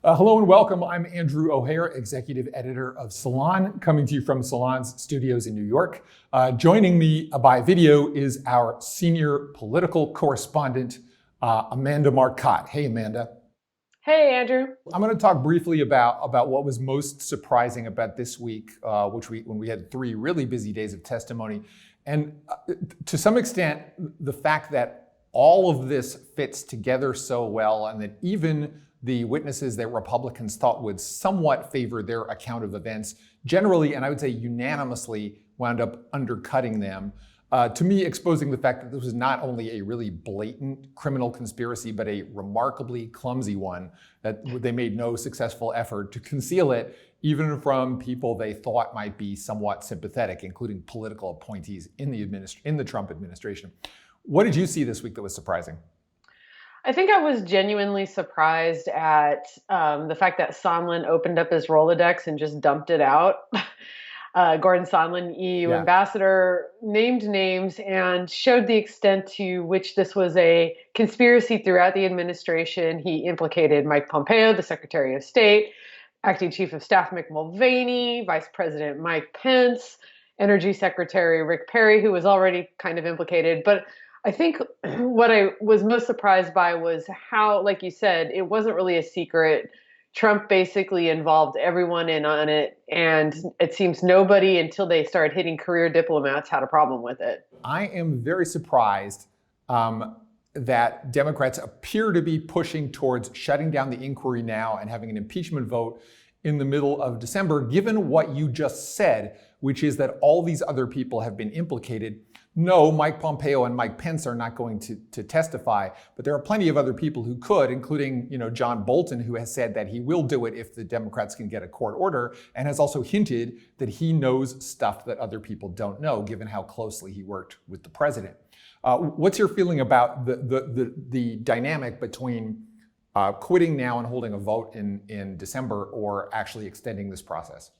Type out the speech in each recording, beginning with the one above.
Hello and welcome. I'm Andrew O'Hare, executive editor of Salon, coming to you from Salon's studios in New York. Joining me by video is our senior political correspondent, Amanda Marcotte. Hey, Amanda. Hey, Andrew. I'm going to talk briefly about what was most surprising about this week, when we had 3 really busy days of testimony. And to some extent, the fact that all of this fits together so well, and that even the witnesses that Republicans thought would somewhat favor their account of events generally, and I would say unanimously, wound up undercutting them. To me, exposing the fact that this was not only a really blatant criminal conspiracy, but a remarkably clumsy one, that they made no successful effort to conceal it, even from people they thought might be somewhat sympathetic, including political appointees in the Trump administration. What did you see this week that was surprising? I think I was genuinely surprised at the fact that Sondland opened up his Rolodex and just dumped it out. Gordon Sondland, EU ambassador, named names and showed the extent to which this was a conspiracy throughout the administration. He implicated Mike Pompeo, the Secretary of State, Acting Chief of Staff Mick Mulvaney, Vice President Mike Pence, Energy Secretary Rick Perry, who was already kind of implicated. But I think what I was most surprised by was how, like you said, it wasn't really a secret. Trump basically involved everyone in on it. And it seems nobody, until they started hitting career diplomats, had a problem with it. I am very surprised that Democrats appear to be pushing towards shutting down the inquiry now and having an impeachment vote in the middle of December, given what you just said, which is that all these other people have been implicated. No, Mike Pompeo and Mike Pence are not going to testify, but there are plenty of other people who could, including, John Bolton, who has said that he will do it if the Democrats can get a court order, and has also hinted that he knows stuff that other people don't know, given how closely he worked with the president. What's your feeling about the dynamic between quitting now and holding a vote in December, or actually extending this process?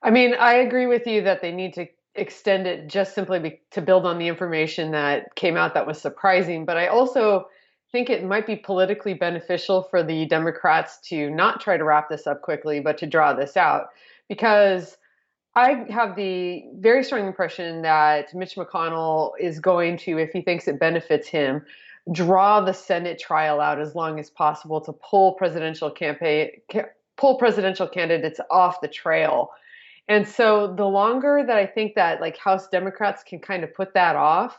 I mean, I agree with you that they need to extend it just simply to build on the information that came out that was surprising. But I also think it might be politically beneficial for the Democrats to not try to wrap this up quickly, but to draw this out. Because I have the very strong impression that Mitch McConnell is going to, if he thinks it benefits him, draw the Senate trial out as long as possible to pull presidential candidates off the trail. And so the longer that I think that House Democrats can kind of put that off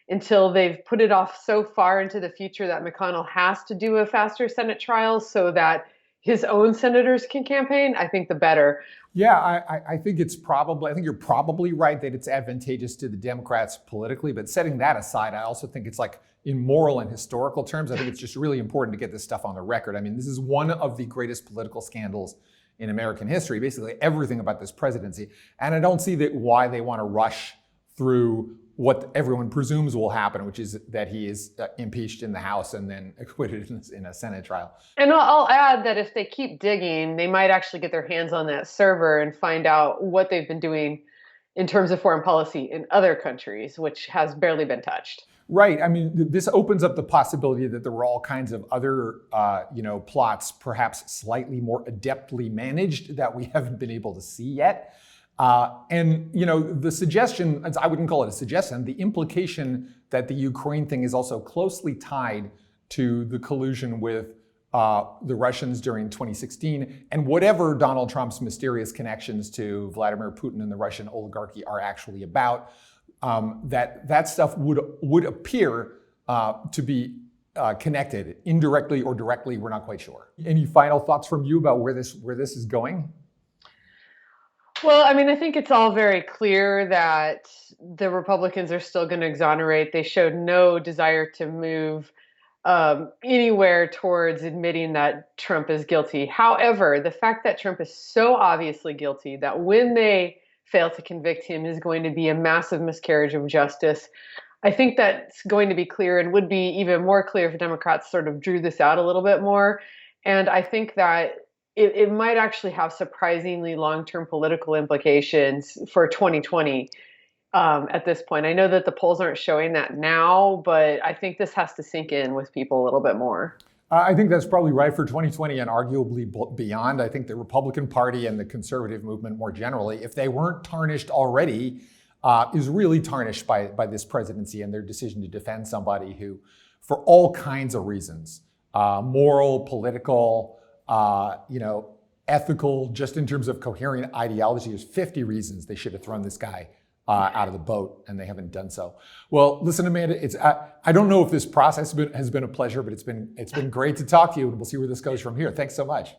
until they've put it off so far into the future that McConnell has to do a faster Senate trial so that his own senators can campaign, I think the better. Yeah, I think you're probably right that it's advantageous to the Democrats politically, but setting that aside, I also think it's in moral and historical terms, I think it's just really important to get this stuff on the record. I mean, this is one of the greatest political scandals in American history, basically everything about this presidency. And I don't see why they want to rush through what everyone presumes will happen, which is that he is impeached in the House and then acquitted in a Senate trial. And I'll add that if they keep digging, they might actually get their hands on that server and find out what they've been doing in terms of foreign policy in other countries, which has barely been touched. Right. I mean, this opens up the possibility that there were all kinds of other, plots, perhaps slightly more adeptly managed, that we haven't been able to see yet. The suggestion, I wouldn't call it a suggestion, the implication that the Ukraine thing is also closely tied to the collusion with the Russians during 2016, and whatever Donald Trump's mysterious connections to Vladimir Putin and the Russian oligarchy are actually about. That stuff would appear to be connected, indirectly or directly. We're not quite sure. Any final thoughts from you about where this is going? Well, I mean, I think it's all very clear that the Republicans are still going to exonerate. They showed no desire to move anywhere towards admitting that Trump is guilty. However, the fact that Trump is so obviously guilty that when they fail to convict him is going to be a massive miscarriage of justice. I think that's going to be clear, and would be even more clear if Democrats sort of drew this out a little bit more. And I think that it might actually have surprisingly long-term political implications for 2020 at this point. I know that the polls aren't showing that now, but I think this has to sink in with people a little bit more. I think that's probably right for 2020 and arguably beyond. I think the Republican Party and the conservative movement more generally, if they weren't tarnished already, is really tarnished by this presidency and their decision to defend somebody who, for all kinds of reasons, moral, political, ethical, just in terms of coherent ideology, there's 50 reasons they should have thrown this guy out of the boat, and they haven't done so. Well, listen, Amanda, I don't know if this process has been a pleasure, but it's been great to talk to you, and we'll see where this goes from here. Thanks so much.